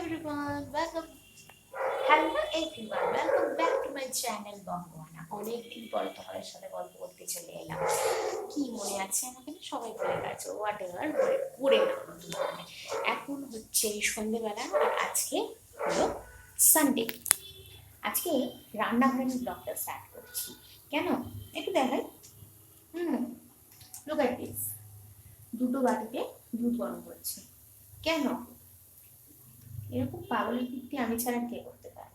everyone, welcome. Hello everyone, welcome back to my channel Bangna. অনেকদিন পর তোমাদের সাথে গল্প করতে চলে এলাম। কি মনে আছে আমাকে না সবাই বলে গেছো হোয়াট এভার পড়ে নাও নতুন করে। এখন হচ্ছে সন্ধ্যেবেলা আর আজকে হলো সানডে। আজকে রান্নাঘরে আমি ব্লগটা স্টার্ট করছি। কেন একটু দেখাই। Look at this. দুটো বাটিতে দুধ গরম করছি। কেন এরকম পাগলের কীর্তি আমি ছাড়া কে করতে পারে?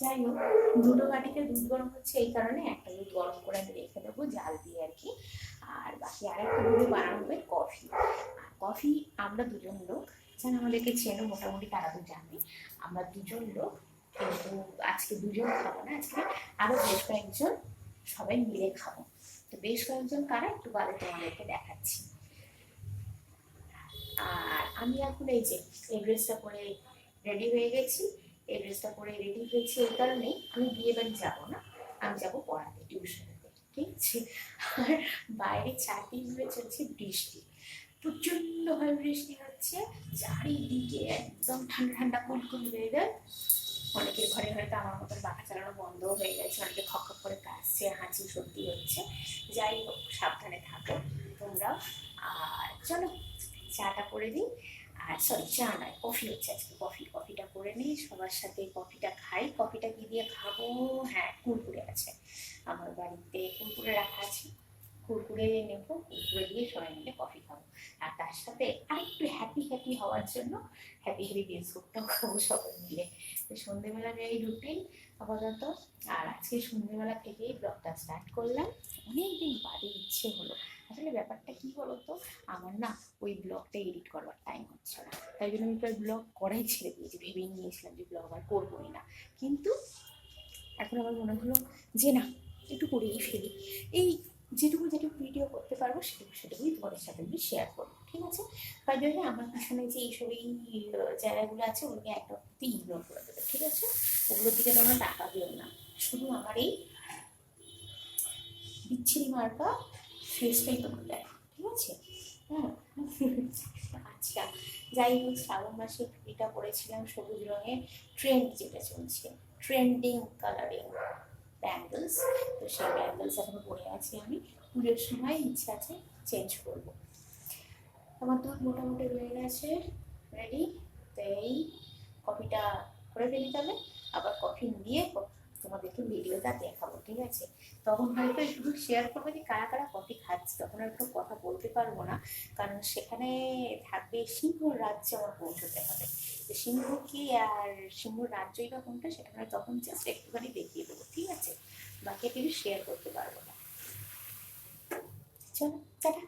যাই হোক, দুটো বাটিতে দুধ গরম হচ্ছে এই কারণে একটা দুধ গরম করে আমি রেখে দেবো জাল দিয়ে আর কি। আর বাকি আরেকটা দুধে বানানো হবে কফি। আর কফি আমরা দুজন লোক, যারা আমাদেরকে চেনো মোটামুটি তারা তো জানে আমরা দুজন লোক, কিন্তু আজকে দুজন খাবো না, আজকে আরো বেশ কয়েকজন সবাই মিলে খাবো। তো বেশ কয়েকজন কারা একটু বাদে তোমাদেরকে দেখাচ্ছি। আর আমি এখন এই যে এই ড্রেসটা পরে রেডি হয়ে গেছি। এই ড্রেসটা পরে রেডি হয়েছি এই কারণেই আমি বিয়ে বাড়ি যাবো না, আমি যাবো পড়াতে, টিউশনেতে, ঠিক আছে। আর বাইরে চারদিন ধরে চলছে বৃষ্টি, প্রচণ্ডভাবে বৃষ্টি হচ্ছে, চারিদিকে একদম ঠান্ডা ঠান্ডা কুলকুল ওয়েদার। অনেকের ঘরে হয়তো আমার মতন পাখা চালানো বন্ধ হয়ে গেছে, অনেকে খক খক করে কাশছে, হাঁচি সর্দি হচ্ছে। যাই হোক, সাবধানে থাকো তোমরাও। আর চলো চাটা করে দিই। আর সরি, চা নয়, কফি হচ্ছে আজকে, কফিটা করে নিই, সবার সাথে কফিটা খাই। কফিটা কি দিয়ে খাবো? হ্যাঁ, কুরকুরে আছে আমার বাড়িতে, কুরকুরে রাখা আছে, কুরকুরে নেবো, কুরকুরে দিয়ে সবাই মিলে কফি খাবো। আর তার সাথে আরেকটু হ্যাপি হওয়ার জন্য হ্যাপি বিস্কুটটাও খাবো সবাই মিলে। তো সন্ধ্যেবেলার এই রুটিন আপাতত। আর আজকে সন্ধ্যেবেলা থেকেই ব্লগটা স্টার্ট করলাম, অনেকদিন বাদে ইচ্ছে হলো। আসলে ব্যাপারটা কি বলতো, আমার না ওই ব্লগটা এডিট করবার টাইম হচ্ছে না, তাই জন্য আমি প্রায় ব্লগ করাই ছেড়ে দিয়েছি, ভেবেই নিয়েছিলাম যে ব্লগ আর করবোই না। কিন্তু এখন আমার মনে হলো যে না, একটু করেই ফেলি। এই যেটুকু ভিডিও করতে পারবো সেটুকুই তোমাদের সাথে আমি শেয়ার করবো, ঠিক আছে। বাই দ্য ওয়ে, আমার পিছনে যে এইসব এই জায়গাগুলো আছে ওগুলোকে একটা ইগনোর করে দেবে, ঠিক আছে। ওগুলোর দিকে তোমরা তাকাবেও না, শুধু আমার এই বিচ্ছিরি মার্কা ফেসটাই তোমরা দেখো, ঠিক আছে। হ্যাঁ। আচ্ছা, যাই হোক, শ্রাবণ মাসে এটা পরেছিলাম সবুজ রঙের, ট্রেন্ড যেটা চলছে, ট্রেন্ডিং কালারিং ব্যাঙ্গলস। তো সেই ব্যাঙ্গলস এখনো পরে আছি আমি, পুজোর সময় ইচ্ছা আছে চেঞ্জ করবো। আমার দুধ মোটামুটি রয়ে গেছে রেডি। তো এই কফিটা করে ফেলি তাহলে, আবার কফি নিয়ে তোমাদেরকে ভিডিওটা দেখাবো, ঠিক আছে। তখন হয়তো একটু শেয়ার করবো যে কারা কারা কফি খাচ্ছে, তখন আর একটু কথা বলতে পারবো না, কারণ সেখানে থাকবে সিংহ রাজ্যে আমার পৌঁছতে হবে। তো সিংহ কি আর সিংহ রাজ্যই বা কোনটা সেটা নয়, তখন জাস্ট একটুখানি দেখিয়ে দেবো, ঠিক আছে। বাকি কিছু শেয়ার করতে পারবো না। চলো টাটা।